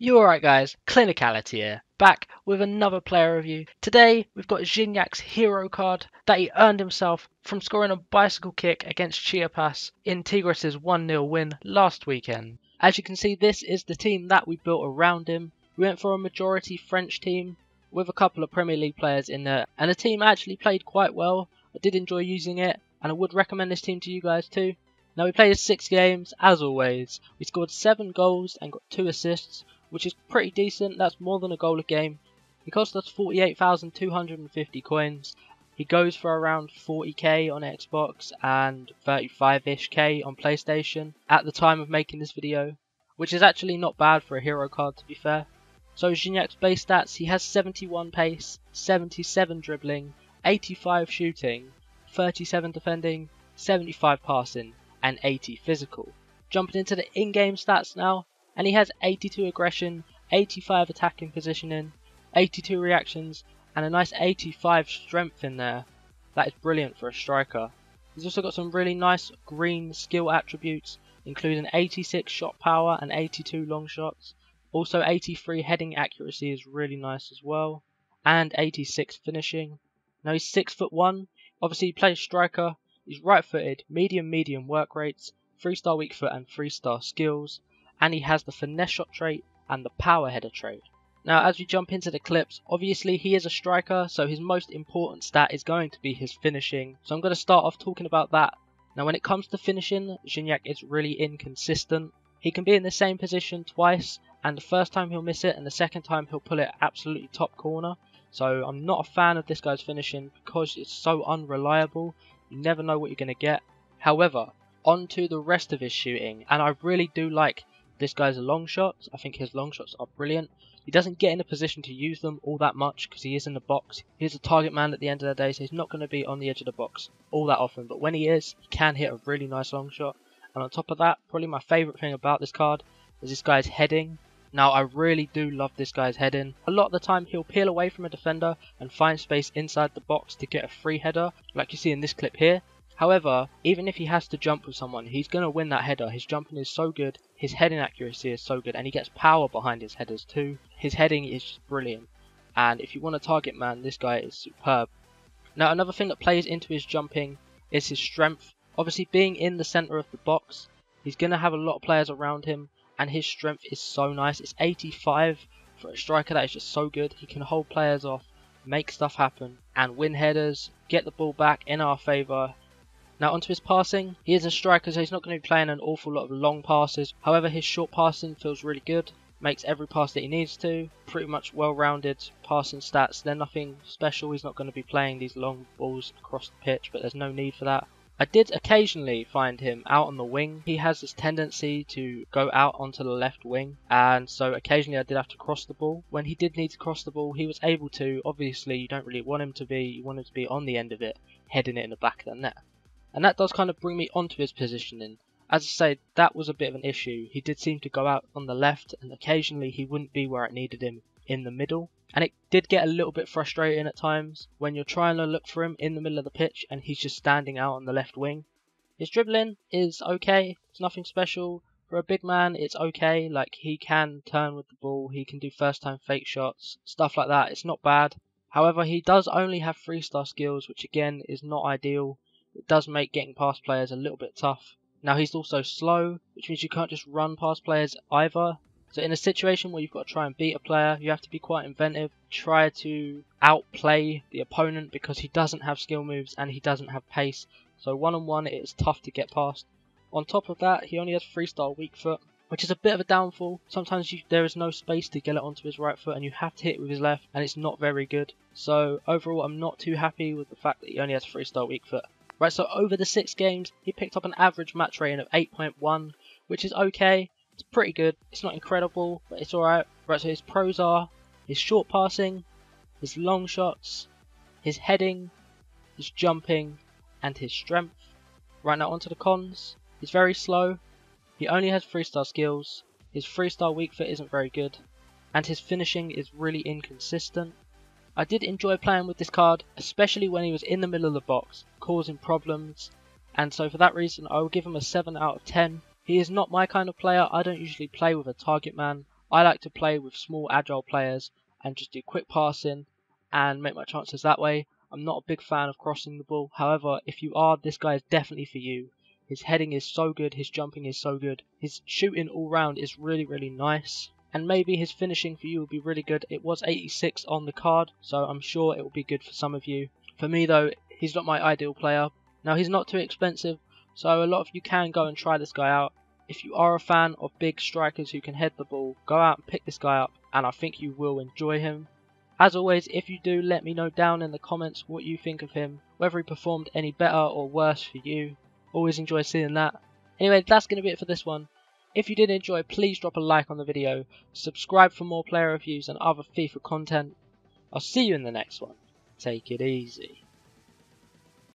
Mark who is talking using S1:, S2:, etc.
S1: You alright guys, Clinicality here, back with another player review. Today we've got Gignac's hero card that he earned himself from scoring a bicycle kick against Chiapas in Tigres' 1-0 win last weekend. As you can see, this is the team that we built around him. We went for a majority French team with a couple of Premier League players in there, and the team actually played quite well. I did enjoy using it, and I would recommend this team to you guys too. Now we played 6 games, as always. We scored 7 goals and got 2 assists, which is pretty decent. That's more than a goal a game. He cost us 48,250 coins. He goes for around 40k on Xbox and 35-ish k on PlayStation at the time of making this video, which is actually not bad for a hero card, to be fair. So Gignac's base stats: he has 71 pace, 77 dribbling, 85 shooting, 37 defending, 75 passing, and 80 physical. Jumping into the in-game stats now, and he has 82 aggression, 85 attacking positioning, 82 reactions, and a nice 85 strength in there. That is brilliant for a striker. He's also got some really nice green skill attributes, including 86 shot power and 82 long shots. Also 83 heading accuracy is really nice as well, and 86 finishing. Now he's 6'1", obviously he plays striker. He's right footed, medium work rates, freestyle weak foot and freestyle skills, and he has the finesse shot trait and the power header trait. Now as we jump into the clips, obviously he is a striker, so his most important stat is going to be his finishing. So I'm going to start off talking about that. Now when it comes to finishing, Gignac is really inconsistent. He can be in the same position twice, and the first time he'll miss it and the second time he'll pull it absolutely top corner. So I'm not a fan of this guy's finishing because it's so unreliable. You never know what you're going to get. However, on to the rest of his shooting, and I really do like this guy's long shots. I think his long shots are brilliant. He doesn't get in a position to use them all that much because he is in the box. He's a target man at the end of the day, so he's not going to be on the edge of the box all that often. But when he is, he can hit a really nice long shot. And on top of that, probably my favourite thing about this card is this guy's heading. Now I really do love this guy's heading. A lot of the time he'll peel away from a defender and find space inside the box to get a free header, like you see in this clip here. However, even if he has to jump with someone, he's going to win that header. His jumping is so good, his heading accuracy is so good, and he gets power behind his headers too. His heading is just brilliant, and if you want a target man, this guy is superb. Now another thing that plays into his jumping is his strength. Obviously being in the centre of the box, he's going to have a lot of players around him, and his strength is so nice. It's 85 for a striker. That is just so good. He can hold players off, make stuff happen, and win headers, get the ball back in our favour. Now onto his passing. He is a striker, so he's not going to be playing an awful lot of long passes. However, his short passing feels really good. Makes every pass that he needs to. Pretty much well-rounded passing stats. They're nothing special. He's not going to be playing these long balls across the pitch, but there's no need for that. I did occasionally find him out on the wing. He has this tendency to go out onto the left wing, and so occasionally I did have to cross the ball. When he did need to cross the ball, he was able to. Obviously, you don't really want him to be. You want him to be on the end of it, heading it in the back of the net. And that does kind of bring me onto his positioning. As I say, that was a bit of an issue. He did seem to go out on the left, and occasionally he wouldn't be where it needed him in the middle. And it did get a little bit frustrating at times when you're trying to look for him in the middle of the pitch and he's just standing out on the left wing. His dribbling is okay. It's nothing special. For a big man, it's okay. Like, he can turn with the ball. He can do first time fake shots. Stuff like that. It's not bad. However, he does only have freestyle skills, which again is not ideal. It does make getting past players a little bit tough. Now he's also slow, which means you can't just run past players either. So in a situation where you've got to try and beat a player, you have to be quite inventive. Try to outplay the opponent because he doesn't have skill moves and he doesn't have pace. So one-on-one it is tough to get past. On top of that, he only has freestyle weak foot, which is a bit of a downfall. Sometimes there is no space to get it onto his right foot and you have to hit it with his left, and it's not very good. So overall I'm not too happy with the fact that he only has freestyle weak foot. Right, so over the 6 games, he picked up an average match rating of 8.1, which is okay. It's pretty good. It's not incredible, but it's alright. Right, so his pros are his short passing, his long shots, his heading, his jumping, and his strength. Right, now onto the cons. He's very slow. He only has freestyle skills. His freestyle weak foot isn't very good. And his finishing is really inconsistent. I did enjoy playing with this card, especially when he was in the middle of the box, causing problems, and so for that reason I will give him a 7 out of 10. He is not my kind of player. I don't usually play with a target man. I like to play with small agile players and just do quick passing and make my chances that way. I'm not a big fan of crossing the ball. However, if you are, this guy is definitely for you. His heading is so good, his jumping is so good, his shooting all round is really, really nice. And maybe his finishing for you will be really good. It was 86 on the card, so I'm sure it will be good for some of you. For me though, he's not my ideal player. Now he's not too expensive, so a lot of you can go and try this guy out. If you are a fan of big strikers who can head the ball, go out and pick this guy up, and I think you will enjoy him. As always, if you do, let me know down in the comments what you think of him, whether he performed any better or worse for you. Always enjoy seeing that. Anyway, that's going to be it for this one. If you did enjoy, please drop a like on the video, subscribe for more player reviews and other FIFA content. I'll see you in the next one. Take it easy.